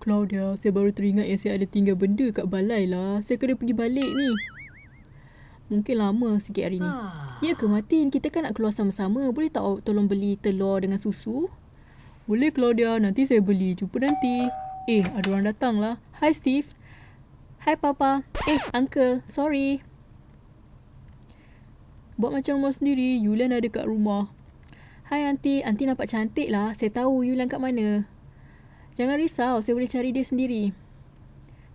Claudia, saya baru teringat yang saya ada tinggal benda kat balai lah. Saya kena pergi balik ni. Mungkin lama sikit hari ni. Ya ke Martin? Kita kan nak keluar sama-sama. Boleh tak awak tolong beli telur dengan susu? Boleh Claudia, nanti saya beli. Jumpa nanti. Ada orang datang lah. Hi Steve. Hi Papa. Uncle. Sorry. Buat macam rumah sendiri. Yulian ada kat rumah. Hai Aunty. Aunty nampak cantik lah. Saya tahu Yulian kat mana. Jangan risau. Saya boleh cari dia sendiri.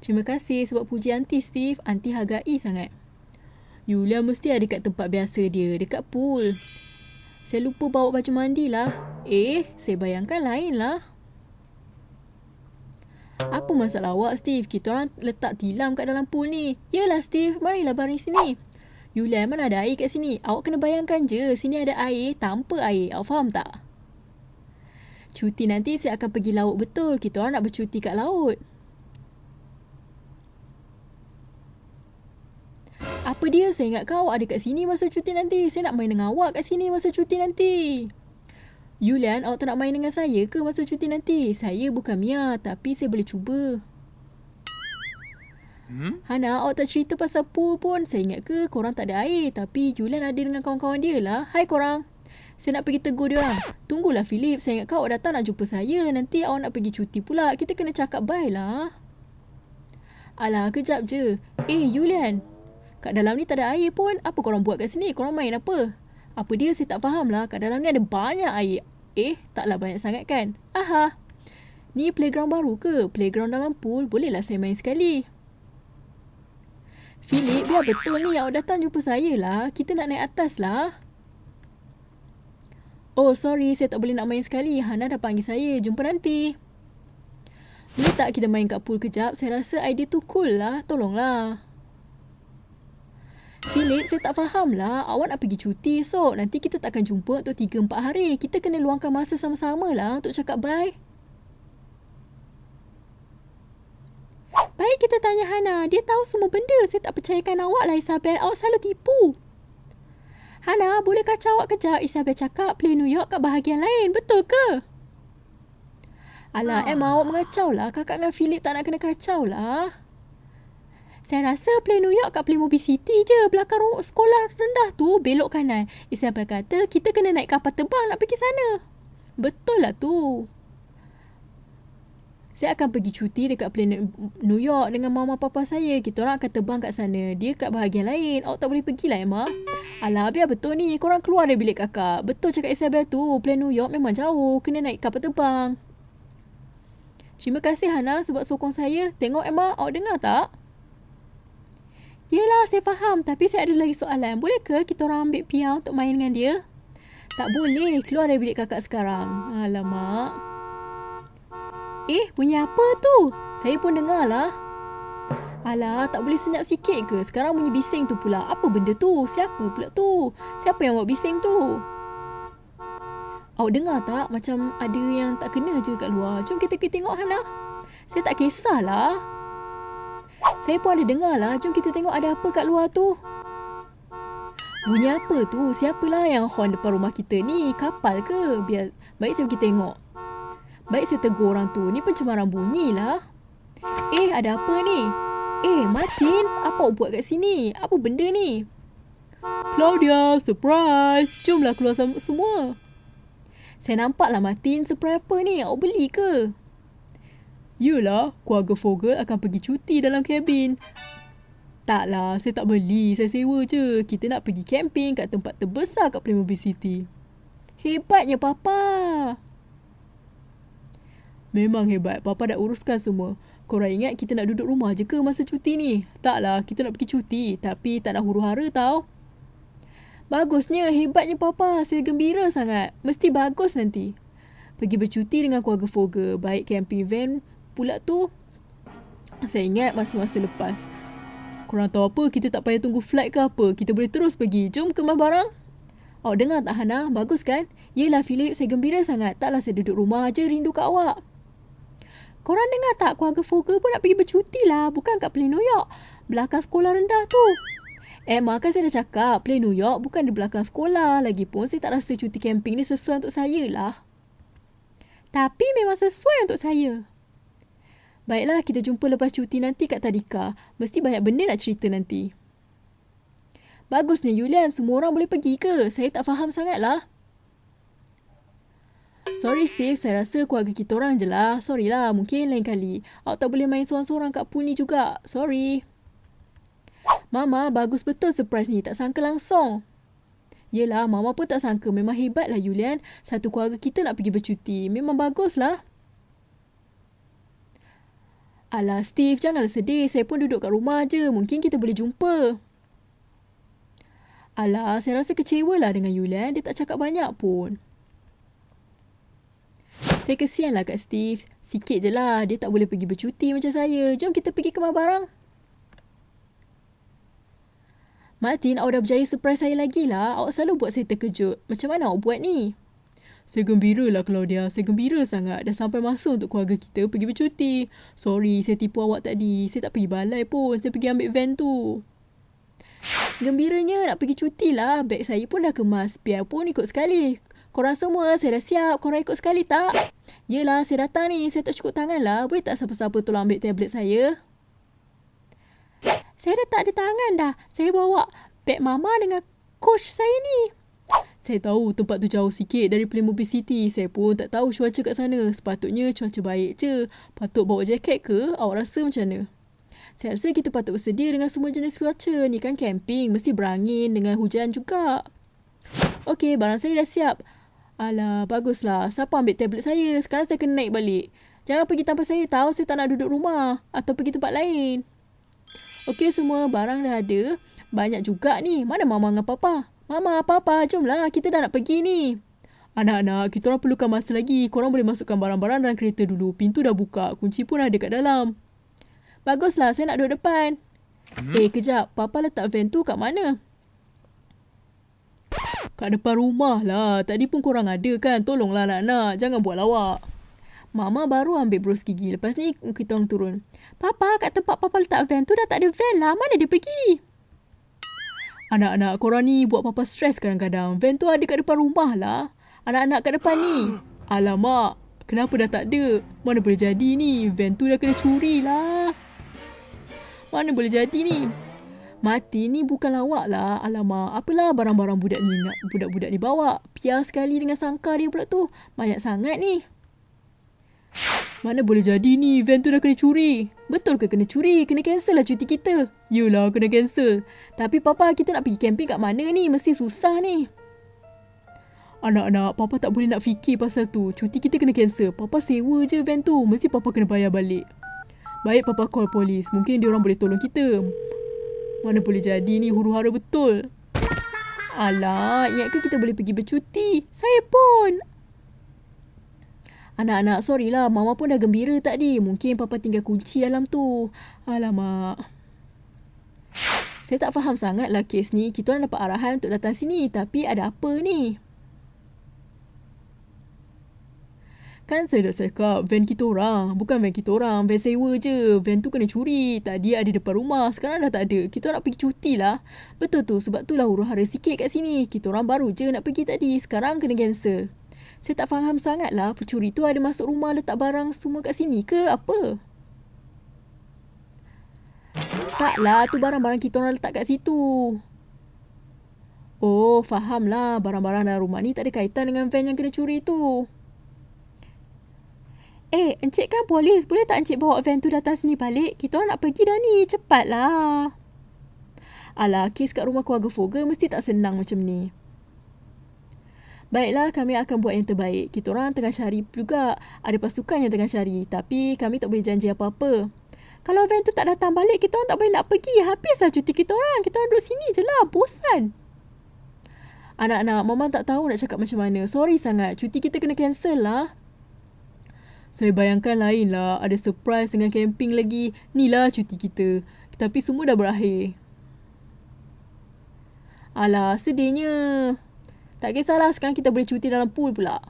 Terima kasih sebab puji Aunty Steve. Aunty hargai sangat. Yulian mesti ada kat tempat biasa dia. Dekat pool. Saya lupa bawa baju mandi lah. Saya bayangkan lain lah. Apa masalah awak Steve? Kita orang letak tilam kat dalam pool ni. Yelah Steve, marilah baring sini. Yulian, mana ada air kat sini? Awak kena bayangkan je, sini ada air tanpa air. Awak faham tak? Cuti nanti saya akan pergi laut betul. Kita orang nak bercuti kat laut. Apa dia? Saya ingat kau ada kat sini masa cuti nanti. Saya nak main dengan awak kat sini masa cuti nanti. Yulian, awak tak nak main dengan saya ke masa cuti nanti? Saya bukan Mia, tapi saya boleh cuba. Hana, awak tak cerita pasal pool pun. Saya ingat ke korang tak ada air, tapi Yulian ada dengan kawan-kawan dia lah. Hai korang. Saya nak pergi tegur dia orang. Tunggulah Philip, saya ingat kau awak datang nak jumpa saya. Nanti awak nak pergi cuti pula. Kita kena cakap bye lah. Alah, kejap je. Yulian, kat dalam ni tak ada air pun. Apa korang buat kat sini? Korang main apa? Apa dia? Saya tak faham lah. Kat dalam ni ada banyak air. Taklah banyak sangat kan? Aha. Ni playground baru ke? Playground dalam pool. Bolehlah saya main sekali. Philip, biar betul ni. Awak datang jumpa saya lah. Kita nak naik atas lah. Oh, sorry. Saya tak boleh nak main sekali. Hana dah panggil saya. Jumpa nanti. Boleh tak kita main kat pool kejap? Saya rasa idea tu cool lah. Tolonglah. Philip, saya tak faham lah. Awak nak pergi cuti esok. Nanti kita tak akan jumpa untuk 3-4 hari. Kita kena luangkan masa sama-sama lah untuk cakap bye. Baik, kita tanya Hana. Dia tahu semua benda. Saya tak percayakan awak lah Isabel. Awak selalu tipu. Hana, boleh kacau awak kejap? Isabel cakap play New York kat bahagian lain. Betul ke? Alah, Emma, awak mengacau lah. Kakak dengan Philip tak nak kena kacau lah. Saya rasa play New York kat Playmobil City je. Belakang sekolah rendah tu, belok kanan. Isabel kata, kita kena naik kapal terbang nak pergi sana. Betul lah tu. Saya akan pergi cuti dekat Planet New York dengan mama papa saya. Kita orang akan terbang kat sana. Dia kat bahagian lain. Awak tak boleh pergilah, Emma. Alah, biar betul ni. Korang keluar dari bilik kakak. Betul cakap Isabel tu. Planet New York memang jauh. Kena naik kapal terbang. Terima kasih, Hana, sebab sokong saya. Tengok, Emma. Awak dengar tak? Yelah, saya faham. Tapi saya ada lagi soalan. Boleh ke kita orang ambil Pia untuk main dengan dia? Tak boleh. Keluar dari bilik kakak sekarang. Alamak. Bunyi apa tu? Saya pun dengar lah. Alah, tak boleh senyap sikit ke? Sekarang bunyi bising tu pula. Apa benda tu? Siapa pula tu? Siapa yang buat bising tu? Awak dengar tak? Macam ada yang tak kena je kat luar. Jom kita pergi tengok, Hana. Saya tak kisahlah. Saya pun ada dengar lah. Jom kita tengok ada apa kat luar tu. Bunyi apa tu? Siapalah yang horn depan rumah kita ni? Kapal ke? Baik saya pergi tengok. Baik saya tegur orang tu. Ni pencemaran bunyi lah. Ada apa ni? Martin, apa awak buat kat sini? Apa benda ni? Claudia, surprise. Jomlah keluar semua. Saya nampak lah Martin, surprise apa ni? Awak beli ke? Yelah, keluarga Fogel akan pergi cuti dalam kabin. Taklah, saya tak beli. Saya sewa je. Kita nak pergi camping kat tempat terbesar kat Playmobil City. Hebatnya Papa. Memang hebat. Papa dah uruskan semua. Korang ingat kita nak duduk rumah je ke masa cuti ni? Taklah, kita nak pergi cuti. Tapi tak nak huru-hara tau. Bagusnya, hebatnya Papa. Saya gembira sangat. Mesti bagus nanti. Pergi bercuti dengan keluarga Fogel. Baik camping van pula tu. Saya ingat masa-masa lepas. Korang tahu apa? Kita tak payah tunggu flight ke apa. Kita boleh terus pergi. Jom kemas barang. Awak dengar tak Hana? Bagus kan? Yelah Philip, saya gembira sangat. Taklah saya duduk rumah je rindu kat awak. Korang dengar tak? Keluarga Fogel pun nak pergi bercuti lah. Bukan kat Play New York. Belakang sekolah rendah tu. Emma, kan saya dah cakap. Play New York bukan di belakang sekolah. Lagipun saya tak rasa cuti camping ni sesuai untuk saya lah. Tapi memang sesuai untuk saya. Baiklah, kita jumpa lepas cuti nanti kat Tadika. Mesti banyak benda nak cerita nanti. Bagusnya Yulian, semua orang boleh pergi ke? Saya tak faham sangatlah. Sorry Steve, saya rasa keluarga kita orang je lah. Sorry lah, mungkin lain kali. Awak tak boleh main seorang-seorang kat pool ni juga. Sorry. Mama, bagus betul surprise ni. Tak sangka langsung. Yelah, Mama pun tak sangka. Memang hebat lah Yulian. Satu keluarga kita nak pergi bercuti. Memang bagus lah. Alah Steve, janganlah sedih. Saya pun duduk kat rumah je. Mungkin kita boleh jumpa. Alah, saya rasa kecewa lah dengan Yulian. Dia tak cakap banyak pun. Saya kesian lah kat Steve. Sikit je lah. Dia tak boleh pergi bercuti macam saya. Jom kita pergi kemas barang. Martin, awak dah berjaya surprise saya lagi lah. Awak selalu buat saya terkejut. Macam mana awak buat ni? Saya gembira lah Claudia. Saya gembira sangat. Dah sampai masa untuk keluarga kita pergi bercuti. Sorry, saya tipu awak tadi. Saya tak pergi balai pun. Saya pergi ambil van tu. Gembiranya nak pergi cuti lah. Beg saya pun dah kemas. Biarpun ikut sekali. Korang semua, saya dah siap. Korang ikut sekali tak? Yelah, saya datang ni. Saya tak cukup tangan lah. Boleh tak siapa-siapa tolong ambil tablet saya? Saya dah tak ada tangan dah. Saya bawa beg Mama dengan coach saya ni. Saya tahu tempat tu jauh sikit dari Playmobil City. Saya pun tak tahu cuaca kat sana. Sepatutnya cuaca baik je. Patut bawa jaket ke? Awak rasa macam mana? Saya rasa kita patut bersedia dengan semua jenis cuaca. Ni kan camping. Mesti berangin dengan hujan juga. Okey, barang saya dah siap. Alah, baguslah. Siapa ambil tablet saya? Sekarang saya kena naik balik. Jangan pergi tanpa saya tahu. Saya tak nak duduk rumah. Atau pergi tempat lain. Okey semua, barang dah ada. Banyak juga ni. Mana Mama dengan Papa? Mama, Papa, jomlah. Kita dah nak pergi ni. Anak-anak, kita orang perlukan masa lagi. Korang boleh masukkan barang-barang dalam kereta dulu. Pintu dah buka. Kunci pun ada kat dalam. Baguslah, saya nak duduk depan. Kejap. Papa letak van tu kat mana? Kat depan rumah lah. Tadi pun korang ada kan? Tolonglah anak-anak. Jangan buat lawak. Mama baru ambil bros gigi. Lepas ni kita orang turun. Papa, kat tempat Papa letak van tu dah tak ada van lah. Mana dia pergi? Anak-anak, korang ni buat Papa stres kadang-kadang. Van tu ada kat depan rumah lah. Anak-anak kat depan ni. Alamak, kenapa dah tak ada? Mana boleh jadi ni? Van tu dah kena curi lah. Mana boleh jadi ni? Mati ni bukan lawak lah. Alamak, apalah barang-barang budak-budak ni bawa. Piar sekali dengan sangka dia pula tu. Banyak sangat ni. Mana boleh jadi ni? Van tu dah kena curi. Betul ke kena curi? Kena cancel lah cuti kita. Yelah, kena cancel. Tapi Papa, kita nak pergi camping kat mana ni? Mesti susah ni. Anak-anak, Papa tak boleh nak fikir pasal tu. Cuti kita kena cancel. Papa sewa je van tu. Mesti Papa kena bayar balik. Baik, Papa call polis. Mungkin diorang boleh tolong kita. Mana boleh jadi ni? Huru-hara betul. Alah, ingat ke kita boleh pergi bercuti? Saya pun. Anak-anak, sorry lah. Mama pun dah gembira tadi. Mungkin Papa tinggal kunci dalam tu. Alamak. Saya tak faham sangat lah kes ni. Kita orang dapat arahan untuk datang sini. Tapi ada apa ni? Kan saya dah cakap van kita orang. Bukan van kita orang. Van sewa je. Van tu kena curi. Tadi ada depan rumah. Sekarang dah tak ada. Kita nak pergi cuti lah. Betul tu. Sebab tu lah huru-hara sikit kat sini. Kita orang baru je nak pergi tadi. Sekarang kena cancel. Saya tak faham sangat lah. Pencuri tu ada masuk rumah letak barang semua kat sini ke apa? Taklah. Tu barang-barang kita orang letak kat situ. Oh, faham lah. Barang-barang dalam rumah ni tak ada kaitan dengan van yang kena curi tu. Encik kan polis. Boleh tak encik bawa van tu datang sini balik? Kita orang nak pergi dah ni. Cepatlah. Alah, kes kat rumah keluarga Fogel mesti tak senang macam ni. Baiklah, kami akan buat yang terbaik. Kita orang tengah cari juga. Ada pasukan yang tengah cari. Tapi kami tak boleh janji apa-apa. Kalau van tu tak datang balik, kita orang tak boleh nak pergi. Habislah cuti kita orang. Kita orang duduk sini je lah. Bosan. Anak-anak, Mama tak tahu nak cakap macam mana. Sorry sangat. Cuti kita kena cancel lah. Saya bayangkan lain lah. Ada surprise dengan camping lagi. Ni lah cuti kita. Tapi semua dah berakhir. Alah, sedihnya. Tak kisahlah, sekarang kita boleh cuti dalam pool pula.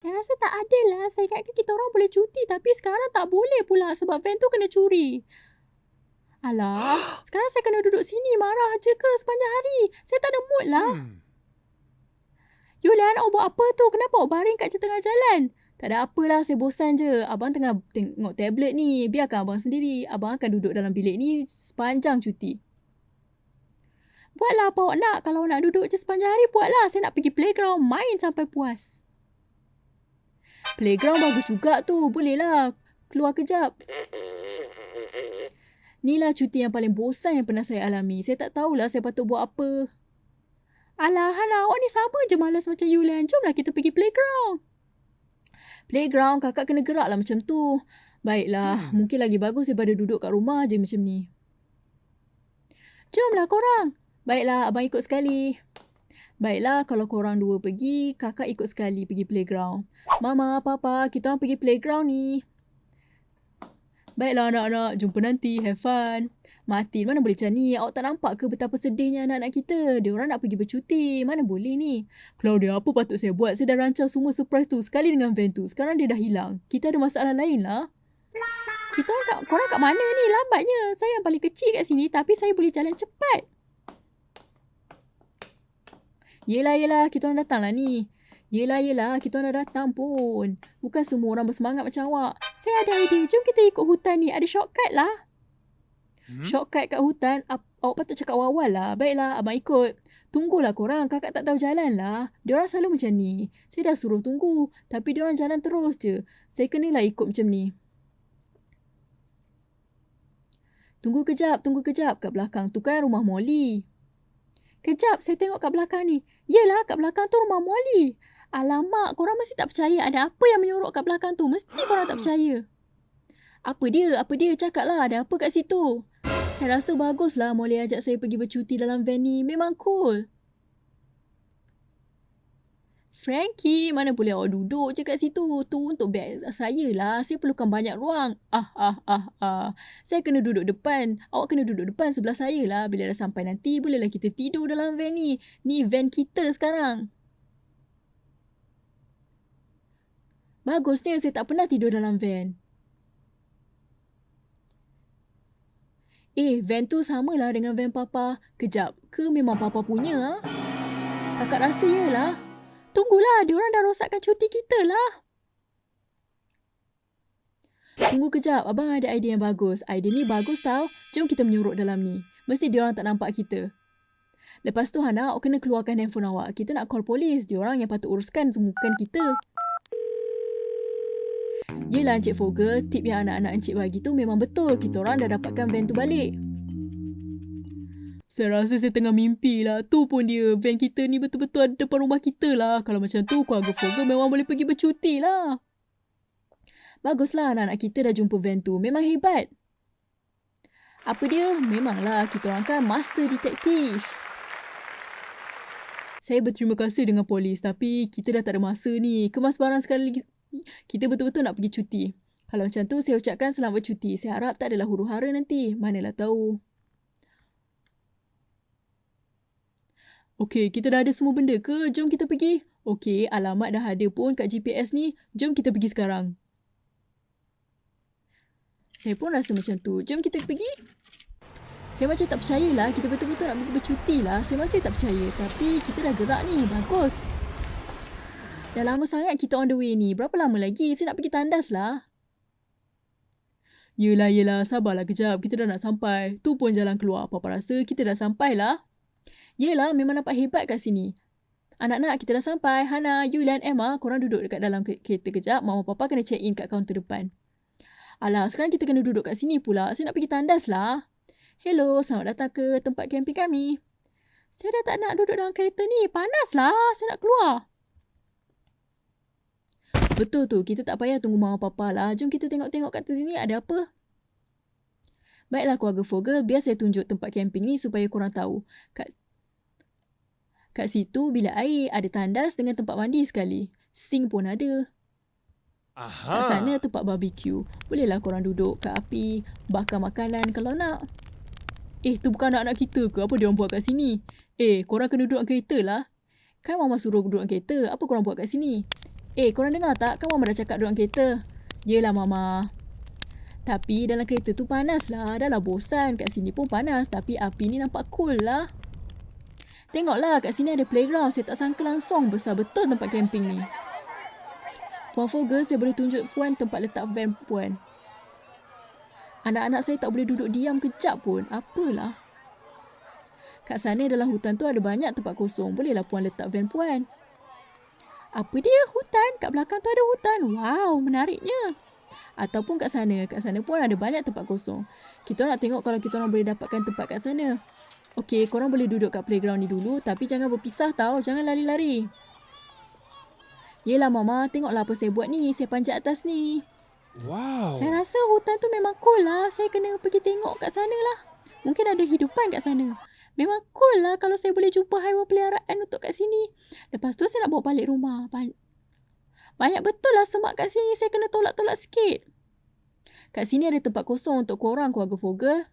Saya rasa tak adil lah. Saya ingatkan kita orang boleh cuti. Tapi sekarang tak boleh pula sebab van tu kena curi. Alah, sekarang saya kena duduk sini marah je ke sepanjang hari? Saya tak ada mood lah. Yulian, awak buat apa tu? Kenapa awak baring kat tengah jalan? Tak ada apalah, saya bosan je. Abang tengah tengok tablet ni. Biarkan abang sendiri. Abang akan duduk dalam bilik ni sepanjang cuti. Buatlah apa awak nak. Kalau nak duduk je sepanjang hari, buatlah. Saya nak pergi playground, main sampai puas. Playground bagus juga tu. Bolehlah keluar kejap. Inilah cuti yang paling bosan yang pernah saya alami. Saya tak tahulah saya patut buat apa. Alah, Hana, awak ni sama je malas macam Yulian. Jomlah kita pergi playground. Playground, kakak kena gerak lah macam tu. Baiklah, mungkin lagi bagus daripada duduk kat rumah je macam ni. Jomlah korang. Baiklah, abang ikut sekali. Baiklah, kalau korang dua pergi, kakak ikut sekali pergi playground. Mama, Papa, kita orang pergi playground ni. Baiklah anak-anak, jumpa nanti, have fun. Martin, mana boleh macam ni? Awak tak nampak ke betapa sedihnya anak-anak kita? Dia orang nak pergi bercuti. Mana boleh ni? Claudia, apa patut saya buat? Saya dah rancang semua surprise tu sekali dengan van tu. Sekarang dia dah hilang. Kita ada masalah lain lah. Korang kat mana ni? Lambatnya. Saya yang paling kecil kat sini tapi saya boleh jalan cepat. Yelah, kita orang datang lah ni. Yelah, kita orang dah datang pun. Bukan semua orang bersemangat macam awak. Saya ada idea. Jom kita ikut hutan ni. Ada shortcut lah. Shortcut kat hutan, awak patut cakap awal-awal lah. Baiklah, abang ikut. Tunggulah korang, kakak tak tahu jalan lah. Diorang selalu macam ni. Saya dah suruh tunggu, tapi diorang jalan terus je. Saya kenalah ikut macam ni. Tunggu kejap. Kat belakang tu kan rumah Molly. Kejap, saya tengok kat belakang ni. Yelah, kat belakang tu rumah Molly. Alamak, korang mesti tak percaya. Ada apa yang menyorok kat belakang tu? Mesti korang tak percaya. Apa dia? Cakaplah, ada apa kat situ? Saya rasa baguslah Molly ajak saya pergi bercuti dalam van ni. Memang cool. Frankie, mana boleh awak duduk je kat situ? Tu untuk beg saya lah. Saya perlukan banyak ruang. Saya kena duduk depan. Awak kena duduk depan sebelah saya lah. Bila dah sampai nanti, bolehlah kita tidur dalam van ni. Ni van kita sekarang. Bagusnya saya tak pernah tidur dalam van. Van tu samalah dengan van Papa. Kejap, ke memang Papa punya? Ha? Kakak rasa yelah. Tunggulah, diorang dah rosakkan cuti kita lah. Tunggu kejap, abang ada idea yang bagus. Idea ni bagus tau. Jom kita menyorok dalam ni. Mesti diorang tak nampak kita. Lepas tu Hana, awak kena keluarkan handphone awak. Kita nak call polis. Diorang yang patut uruskan, semua bukan kita. Yelah Encik Fogel, tip yang anak-anak Encik bagi tu memang betul. Kita orang dah dapatkan van tu balik. Saya rasa saya tengah mimpi lah. Tu pun dia, van kita ni betul-betul ada depan rumah kita lah. Kalau macam tu, keluarga Fogel memang boleh pergi bercuti lah. Baguslah anak-anak kita dah jumpa van tu. Memang hebat. Apa dia? Memanglah, kita orang kan master detektif. Saya berterima kasih dengan polis, tapi kita dah tak ada masa ni. Kemas barang sekali lagi. Kita betul-betul nak pergi cuti. Kalau macam tu, saya ucapkan selamat cuti. Saya harap tak adalah huru-hara nanti. Manalah tahu. Okey, kita dah ada semua benda ke? Jom kita pergi. Okey, alamat dah ada pun kat GPS ni. Jom kita pergi sekarang. Saya pun rasa macam tu. Jom kita pergi. Saya macam tak percayalah. Kita betul-betul nak pergi bercuti lah. Saya masih tak percaya. Tapi kita dah gerak ni. Bagus. Dah lama sangat kita on the way ni. Berapa lama lagi? Saya nak pergi tandas lah. Yelah. Sabarlah kejap. Kita dah nak sampai. Tu pun jalan keluar. Papa rasa kita dah sampai lah. Yelah, memang nampak hebat kat sini. Anak-anak, kita dah sampai. Hana, Yulian, Emma, korang duduk dekat dalam kereta kejap. Mama Papa kena check in kat kaunter depan. Alah, sekarang kita kena duduk kat sini pula. Saya nak pergi tandas lah. Hello, selamat datang ke tempat camping kami. Saya dah tak nak duduk dalam kereta ni. Panas lah. Saya nak keluar. Betul tu, kita tak payah tunggu Mama Papa lah. Jom kita tengok-tengok kat sini ada apa. Baiklah keluarga Fogel, biar saya tunjuk tempat camping ni supaya korang tahu. Kat situ bilik air, ada tandas dengan tempat mandi sekali. Sink pun ada. Kat sana tempat barbecue. Bolehlah korang duduk kat api, bakar makanan kalau nak. Tu bukan anak-anak kita ke? Apa dia orang buat kat sini? Korang kena duduk dalam kereta lah. Kan Mama suruh duduk dalam kereta. Apa korang buat kat sini? Korang dengar tak? Kan Mama dah cakap duduk dalam kereta. Yelah Mama. Tapi dalam kereta tu panas lah. Dah lah bosan. Kat sini pun panas. Tapi api ni nampak cool lah. Tengoklah kat sini ada playground. Saya tak sangka langsung besar betul tempat camping ni. Puan Fogel, saya boleh tunjuk Puan tempat letak van Puan. Anak-anak saya tak boleh duduk diam kejap pun. Apalah. Kat sana dalam hutan tu ada banyak tempat kosong. Bolehlah Puan letak van Puan. Apa dia? Hutan? Kat belakang tu ada hutan. Wow, menariknya. Ataupun kat sana pun ada banyak tempat kosong. Kita nak tengok kalau kita orang boleh dapatkan tempat kat sana. Okey, korang boleh duduk kat playground ni dulu, tapi jangan berpisah tau. Jangan lari-lari. Yelah Mama, tengoklah apa saya buat ni. Saya panjat atas ni. Wow. Saya rasa hutan tu memang cool lah. Saya kena pergi tengok kat sana lah. Mungkin ada hidupan kat sana. Memang cool lah kalau saya boleh jumpa haiwan peliharaan untuk kat sini. Lepas tu saya nak bawa balik rumah. Banyak betul lah semak kat sini. Saya kena tolak-tolak sikit. Kat sini ada tempat kosong untuk korang, keluarga Fogel.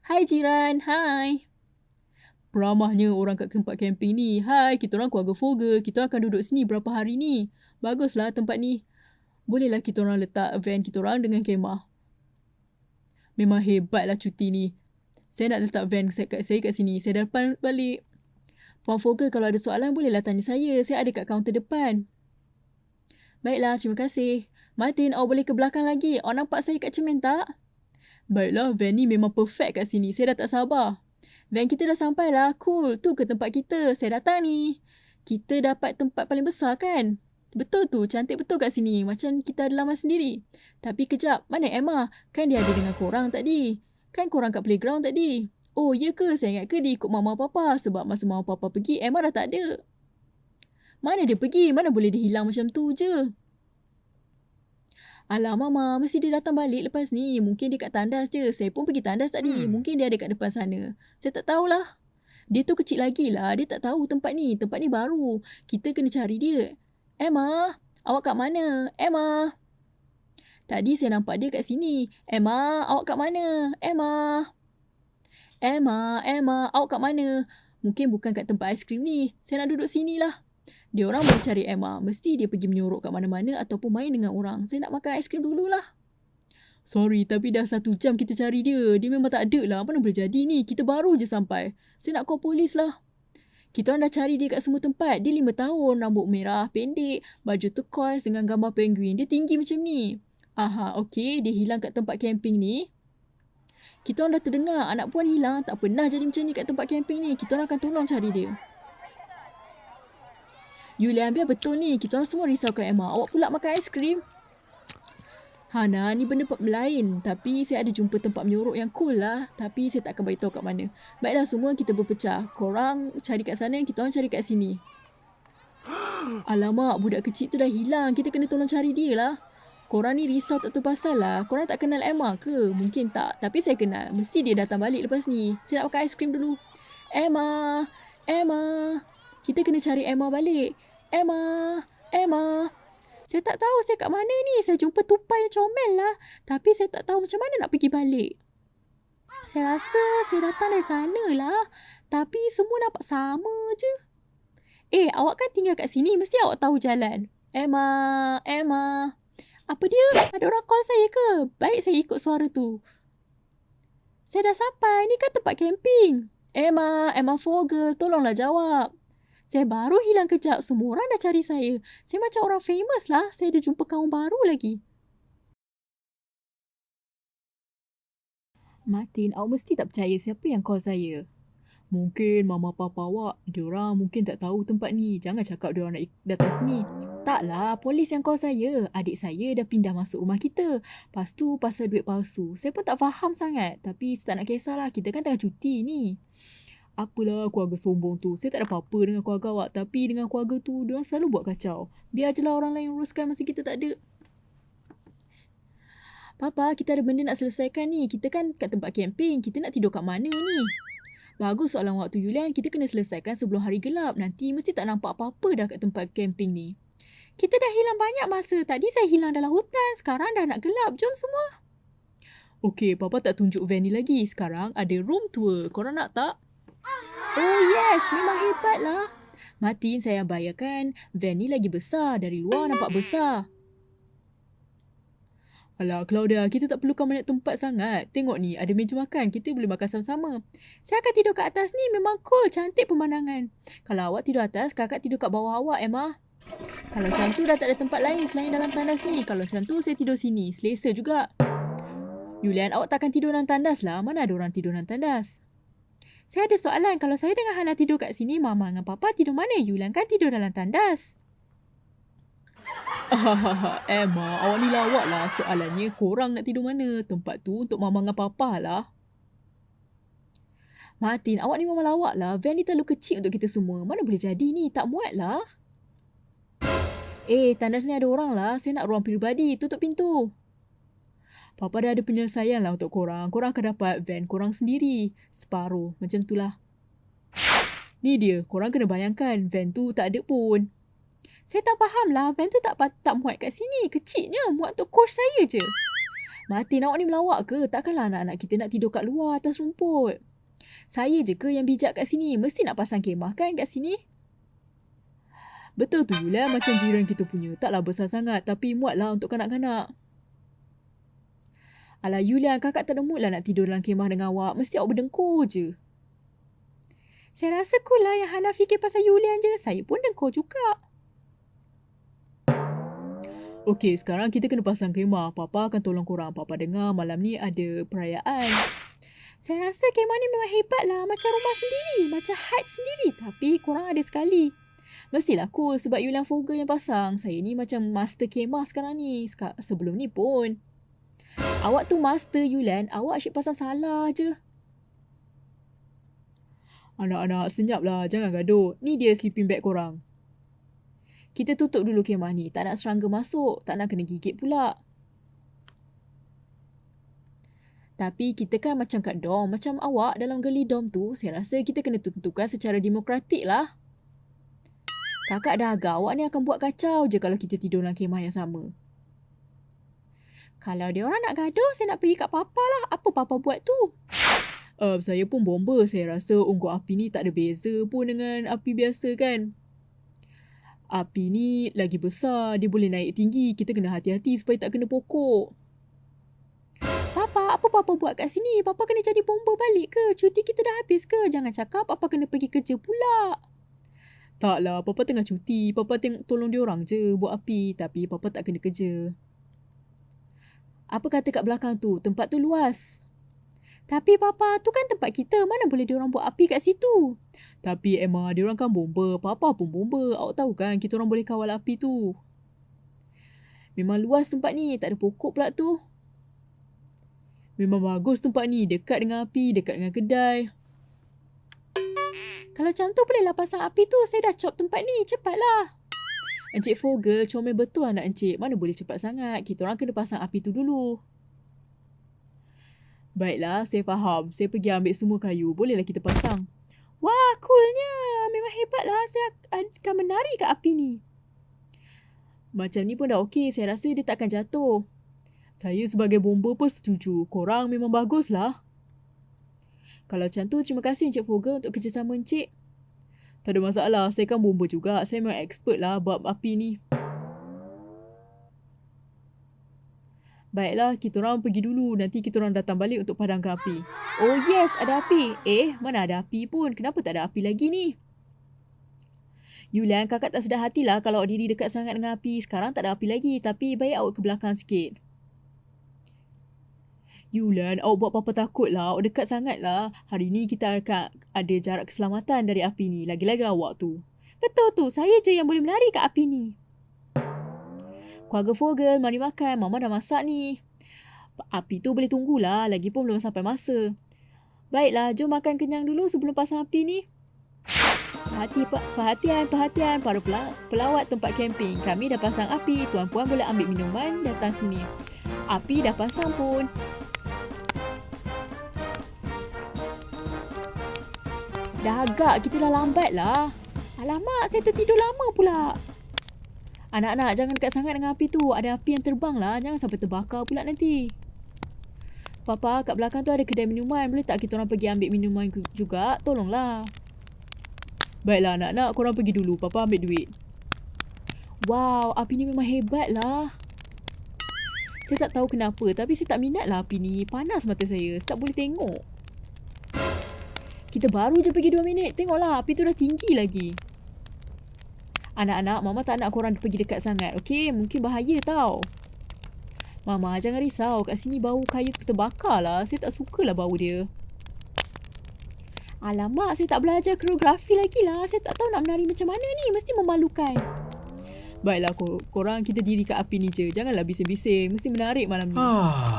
Hai jiran, hai. Ramahnya orang kat tempat camping ni. Hai, kita orang keluarga Fogel. Kita akan duduk sini berapa hari ni. Baguslah tempat ni. Bolehlah kita orang letak van kita orang dengan kemah. Memang hebatlah cuti ni. Saya nak letak van saya kat sini. Saya dah balik. Puan Fogel, kalau ada soalan bolehlah tanya saya. Saya ada kat kaunter depan. Baiklah, terima kasih. Martin, awak boleh ke belakang lagi. Awak nampak saya kat cermin tak? Baiklah, van ni memang perfect kat sini. Saya dah tak sabar. Van kita dah sampai lah. Cool, tu ke tempat kita. Saya datang ni. Kita dapat tempat paling besar kan? Betul tu, cantik betul kat sini. Macam kita ada laman sendiri. Tapi kejap, mana Emma? Kan dia ada dengan korang tadi. Kan korang kat playground tadi. Oh, ya ke? Saya ingat ke dia ikut mama papa? Sebab masa mama papa pergi, Emma dah tak ada. Mana dia pergi? Mana boleh dia hilang macam tu je? Alah Mama, mesti dia datang balik lepas ni. Mungkin dia kat tandas je. Saya pun pergi tandas tadi. Mungkin dia ada kat depan sana. Saya tak tahulah. Dia tu kecil lagi lah. Dia tak tahu tempat ni. Tempat ni baru. Kita kena cari dia. Emma, awak kat mana? Emma. Tadi saya nampak dia kat sini. Emma, awak kat mana? Emma. Emma, awak kat mana? Mungkin bukan kat tempat aiskrim ni. Saya nak duduk sini lah. Dia orang boleh cari Emma. Mesti dia pergi menyorok kat mana-mana ataupun main dengan orang. Saya nak makan aiskrim dululah. Sorry, tapi dah 1 jam kita cari dia. Dia memang tak ada lah. Mana boleh jadi ni? Kita baru je sampai. Saya nak call polis lah. Kita orang dah cari dia kat semua tempat. Dia 5 tahun, rambut merah, pendek, baju turquoise dengan gambar penguin. Dia tinggi macam ni. Aha, okey. Dia hilang kat tempat camping ni. Kita orang dah terdengar anak puan hilang. Tak pernah jadi macam ni kat tempat camping ni. Kita orang akan tolong cari dia. Yulian, biar betul ni. Kita orang semua risaukan Emma. Awak pula makan aiskrim. Hana, ni benda lain. Tapi saya ada jumpa tempat menyorok yang cool lah. Tapi saya tak akan beritahu kat mana. Baiklah, semua kita berpecah. Korang cari kat sana, kita orang cari kat sini. Alamak, budak kecil tu dah hilang. Kita kena tolong cari dia lah. Korang ni risau tak tahu pasal lah. Korang tak kenal Emma ke? Mungkin tak. Tapi saya kenal. Mesti dia datang balik lepas ni. Saya nak makan aiskrim dulu. Emma. Kita kena cari Emma balik. Emma. Saya tak tahu saya kat mana ni. Saya jumpa tupai yang comel lah. Tapi saya tak tahu macam mana nak pergi balik. Saya rasa saya datang dari sana lah. Tapi semua nampak sama je. Awak kan tinggal kat sini. Mesti awak tahu jalan. Emma. Apa dia? Ada orang call saya ke? Baik, saya ikut suara tu. Saya dah sampai. Ni kan tempat camping. Emma Fogel. Tolonglah jawab. Saya baru hilang kejap. Semua orang dah cari saya. Saya macam orang famous lah. Saya dah jumpa kawan baru lagi. Martin, awak mesti tak percaya siapa yang call saya. Mungkin mama papa awak, diorang mungkin tak tahu tempat ni. Jangan cakap diorang nak datang sini. Taklah, polis yang call saya. Adik saya dah pindah masuk rumah kita. Lepas tu pasal duit palsu. Saya pun tak faham sangat. Tapi saya tak nak kisahlah. Kita kan tengah cuti ni. Apalah keluarga sombong tu. Saya tak ada apa-apa dengan keluarga awak. Tapi dengan keluarga tu, diorang selalu buat kacau. Biar je lah orang lain uruskan masa kita tak ada. Papa, kita ada benda nak selesaikan ni. Kita kan kat tempat camping. Kita nak tidur kat mana ni? Bagus soalan waktu Yulian. Kita kena selesaikan sebelum hari gelap. Nanti mesti tak nampak apa-apa dah kat tempat camping ni. Kita dah hilang banyak masa. Tadi saya hilang dalam hutan. Sekarang dah nak gelap. Jom semua. Okey, Papa tak tunjuk van ni lagi. Sekarang ada room tour. Korang nak tak? Oh yes, memang hebat lah. Martin, saya bayarkan. Van ni lagi besar. Dari luar nampak besar. Alah, Claudia, kita tak perlukan banyak tempat sangat. Tengok ni, ada meja makan. Kita boleh makan sama-sama. Saya akan tidur kat atas ni. Memang cool. Cantik pemandangan. Kalau awak tidur atas, kakak tidur kat bawah awak, Emma. Kalau macam tu dah tak ada tempat lain selain dalam tandas ni. Kalau macam tu saya tidur sini. Selesa juga. Yulian, awak takkan tidur dalam tandas lah. Mana ada orang tidur dalam tandas? Saya ada soalan. Kalau saya dengan Hana tidur kat sini, Mama dengan Papa tidur mana? Yulian kan tidur dalam tandas. Emma, awak ni lawak lah. Soalannya, korang nak tidur mana? Tempat tu untuk Mama dengan Papa lah. Martin, awak ni memang lawak lah. Van ni terlalu kecil untuk kita semua. Mana boleh jadi ni? Tak muat lah. Tandas ni ada orang lah. Saya nak ruang peribadi. Tutup pintu. Papa dah ada penyelesaian lah untuk korang. Korang akan dapat van korang sendiri. Separuh. Macam tu lah. Ni dia. Korang kena bayangkan. Van tu tak ada pun. Saya tak faham lah. Van tu tak muat kat sini. Kecilnya. Muat untuk coach saya je. Martin, awak ni melawak ke? Takkanlah anak-anak kita nak tidur kat luar atas rumput. Saya je ke yang bijak kat sini? Mesti nak pasang kemah kan kat sini? Betul tu Yulian, macam jiran kita punya. Taklah besar sangat tapi muatlah untuk kanak-kanak. Alah Yulian, kakak tak ada mood lah nak tidur dalam kemah dengan awak. Mesti awak berdengkur je. Saya rasa cool lah yang Hana fikir pasal Yulian je. Saya pun dengkur juga. Okey, sekarang kita kena pasang kemah. Papa akan tolong korang. Papa dengar malam ni ada perayaan. Saya rasa kemah ni memang hebat lah. Macam rumah sendiri. Macam hut sendiri. Tapi korang ada sekali. Mestilah cool sebab Yulian Fogel yang pasang. Saya ni macam master kemah sekarang ni. Sebelum ni pun. Awak tu master Yulian. Awak asyik pasang salah je. Anak-anak, senyaplah. Jangan gaduh. Ni dia sleeping bag korang. Kita tutup dulu kemah ni. Tak nak serangga masuk. Tak nak kena gigit pula. Tapi kita kan macam kat dom. Macam awak dalam geli dom tu. Saya rasa kita kena tentukan secara demokratik lah. Kakak dah agak. Awak ni akan buat kacau je kalau kita tidur dalam kemah yang sama. Kalau dia orang nak gaduh, saya nak pergi kat Papa lah. Apa Papa buat tu? Saya pun bomba. Saya rasa unggun api ni tak ada beza pun dengan api biasa kan. Api ni lagi besar. Dia boleh naik tinggi. Kita kena hati-hati supaya tak kena pokok. Papa, apa Papa buat kat sini? Papa kena jadi bomba balik ke? Cuti kita dah habis ke? Jangan cakap Papa kena pergi kerja pula. Taklah, Papa tengah cuti. Papa tolong diorang je buat api. Tapi Papa tak kena kerja. Apa kata kat belakang tu? Tempat tu luas. Tapi Papa, tu kan tempat kita. Mana boleh diorang buat api kat situ? Tapi Emma, diorang kan bomba. Papa pun bomba. Awak tahu kan kita orang boleh kawal api tu. Memang luas tempat ni. Tak ada pokok pula tu. Memang bagus tempat ni. Dekat dengan api, dekat dengan kedai. Kalau macam tu bolehlah pasang api tu. Saya dah chop tempat ni. Cepatlah. Encik Fogel, comel betul anak encik. Mana boleh cepat sangat. Kita orang kena pasang api tu dulu. Baiklah, saya faham. Saya pergi ambil semua kayu. Bolehlah kita pasang. Wah, coolnya. Memang hebatlah. Saya akan menari kat api ni. Macam ni pun dah okey. Saya rasa dia tak akan jatuh. Saya sebagai bomba pun setuju. Korang memang baguslah. Kalau macam tu, terima kasih Encik Fogel untuk kerjasama Encik. Tak ada masalah. Saya kan bomba juga. Saya memang expert lah bab api ni. Baiklah, kita orang pergi dulu. Nanti kita orang datang balik untuk padamkan api. Oh yes, ada api. Mana ada api pun. Kenapa tak ada api lagi ni? Yulian, kakak tak sedar hatilah kalau awak diri dekat sangat dengan api. Sekarang tak ada api lagi. Tapi baik awak ke belakang sikit. Yulian, awak buat Papa takut lah. Awak dekat sangat lah. Hari ni kita akan ada jarak keselamatan dari api ni. Lagi-lagi awak tu. Betul tu. Saya je yang boleh melari kat api ni. Keluarga Fogel, mari makan. Mama dah masak ni. Api tu boleh tunggulah. Lagipun belum sampai masa. Baiklah, jom makan kenyang dulu sebelum pasang api ni. Perhatian para pelawat tempat camping. Kami dah pasang api. Tuan-puan boleh ambil minuman datang sini. Api dah pasang pun. Dah agak, kita dah lambat lah. Alamak, saya tertidur lama pula. Anak-anak, jangan dekat sangat dengan api tu. Ada api yang terbang lah. Jangan sampai terbakar pula nanti. Papa, kat belakang tu ada kedai minuman. Boleh tak kita orang pergi ambil minuman juga? Tolonglah. Baiklah anak-anak, korang pergi dulu. Papa ambil duit. Wow, api ni memang hebat lah. Saya tak tahu kenapa, tapi saya tak minat lah api ni. Panas mata saya. Saya tak boleh tengok. Kita baru je pergi 2 minit. Tengoklah, api tu dah tinggi lagi. Anak-anak, Mama tak nak korang pergi dekat sangat. Okey, mungkin bahaya tau. Mama, jangan risau. Kat sini bau kayu terbakar lah. Saya tak sukalah bau dia. Alamak, saya tak belajar koreografi lagi lah. Saya tak tahu nak menari macam mana ni. Mesti memalukan. Baiklah korang kita diri kat api ni je. Janganlah bising-bising. Mesti menarik malam ni.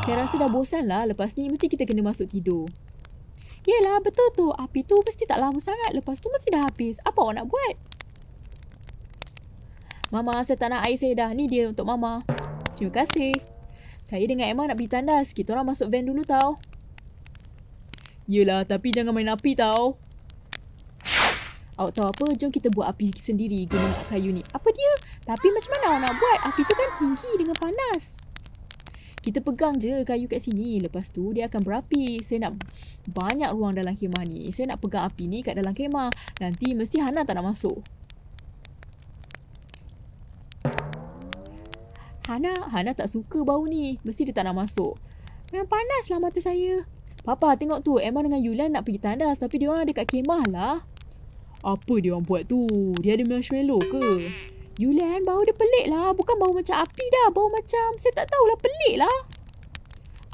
Saya rasa dah bosan lah. Lepas ni mesti kita kena masuk tidur. Yelah, betul tu. Api tu mesti tak lama sangat. Lepas tu mesti dah habis. Apa awak nak buat? Mama, saya tak nak air saya dah. Ni dia untuk Mama. Terima kasih. Saya dengan Emma nak pergi tandas. Kita orang masuk van dulu tau. Yelah, tapi jangan main api tau. Awak tahu apa? Jom kita buat api sendiri guna kayu ni. Apa dia? Tapi macam mana awak nak buat? Api tu kan tinggi dengan panas. Kita pegang je kayu kat sini. Lepas tu dia akan berapi. Saya nak banyak ruang dalam kemah ni. Saya nak pegang api ni kat dalam kemah. Nanti mesti Hana tak nak masuk. Hana tak suka bau ni. Mesti dia tak nak masuk. Memang panaslah mata saya. Papa, tengok tu. Emma dengan Yulan nak pergi tandas. Tapi dia orang ada kat kemah lah. Apa dia orang buat tu? Dia ada marshmallow ke? Yulan, bau dia pelik lah. Bukan bau macam api dah. Bau macam, saya tak tahulah, pelik lah.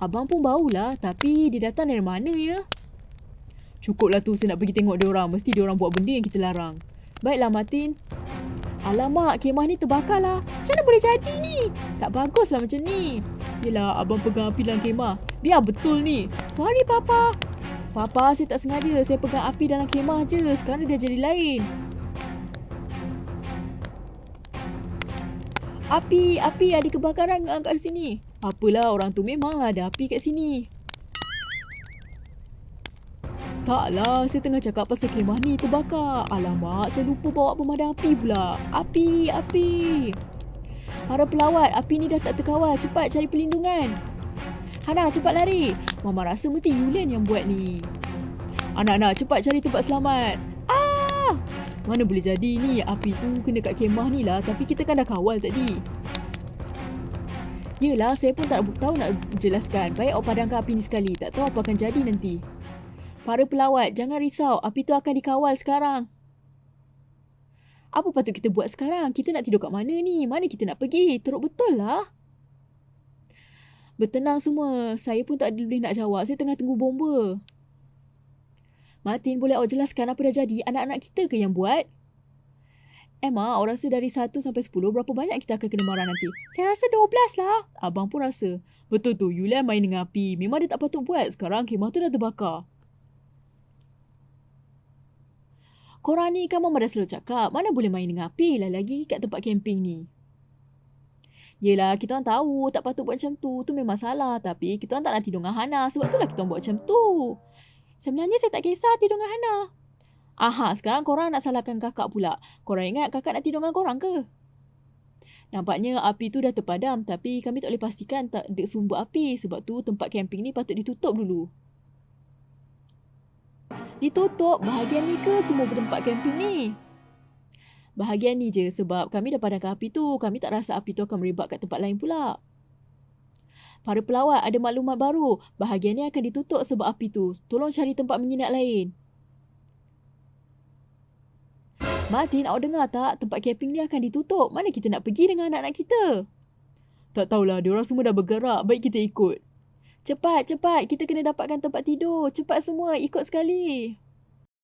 Abang pun bau lah. Tapi dia datang dari mana ya? Cukuplah tu, saya nak pergi tengok dia orang. Mesti dia orang buat benda yang kita larang. Baiklah Martin. Alamak, kemah ni terbakar lah. Macam mana boleh jadi ni? Tak bagus lah macam ni. Yelah, abang pegang api dalam kemah. Biar betul ni. Sorry Papa. Papa, saya tak sengaja. Saya pegang api dalam kemah je. Sekarang dia jadi lain. Api, ada kebakaran kat sini. Apalah, orang tu memanglah ada api kat sini. Taklah, saya tengah cakap pasal kemah ni terbakar. Alamak, saya lupa bawa pemadam api pula. Api. Para pelawat, api ni dah tak terkawal. Cepat cari perlindungan. Hana, cepat lari. Mama rasa mesti Yulian yang buat ni. Anak-anak, cepat cari tempat selamat. Mana boleh jadi ni? Api tu kena kat kemah ni lah. Tapi kita kan dah kawal tadi. Yelah, saya pun tak tahu nak jelaskan. Baik awak padamkan api ni sekali. Tak tahu apa akan jadi nanti. Para pelawat, jangan risau. Api tu akan dikawal sekarang. Apa patut kita buat sekarang? Kita nak tidur kat mana ni? Mana kita nak pergi? Teruk betul lah. Bertenang semua. Saya pun tak boleh nak jawab. Saya tengah tunggu bomba. Martin, boleh awak jelaskan apa dah jadi? Anak-anak kita ke yang buat? Emma, awak rasa dari 1 sampai 10 berapa banyak kita akan kena marah nanti? Saya rasa 12 lah. Abang pun rasa. Betul tu, Yulian main dengan api. Memang dia tak patut buat. Sekarang kemah tu dah terbakar. Korang ni kan Mama dah selalu cakap, mana boleh main dengan api lagi kat tempat camping ni. Yelah, kita orang tahu tak patut buat macam tu. Tu memang salah. Tapi kita orang tak nak tidur dengan Hana. Sebab itulah kita orang buat macam tu. Sebenarnya saya tak kisah tidur dengan Hana. Aha, sekarang korang nak salahkan kakak pula. Korang ingat kakak nak tidur dengan korang ke? Nampaknya api tu dah terpadam. Tapi kami tak boleh pastikan tak ada sumber api. Sebab tu tempat camping ni patut ditutup dulu. Ditutup? Bahagian ni ke semua tempat camping ni? Bahagian ni je sebab kami dah padamkan api tu. Kami tak rasa api tu akan merebak kat tempat lain pula. Para pelawat, ada maklumat baru. Bahagian ni akan ditutup sebab api tu. Tolong cari tempat menginap lain. Martin, awak dengar tak? Tempat camping ni akan ditutup. Mana kita nak pergi dengan anak-anak kita? Tak tahulah, diorang semua dah bergerak. Baik kita ikut. Cepat. Kita kena dapatkan tempat tidur. Cepat semua, ikut sekali.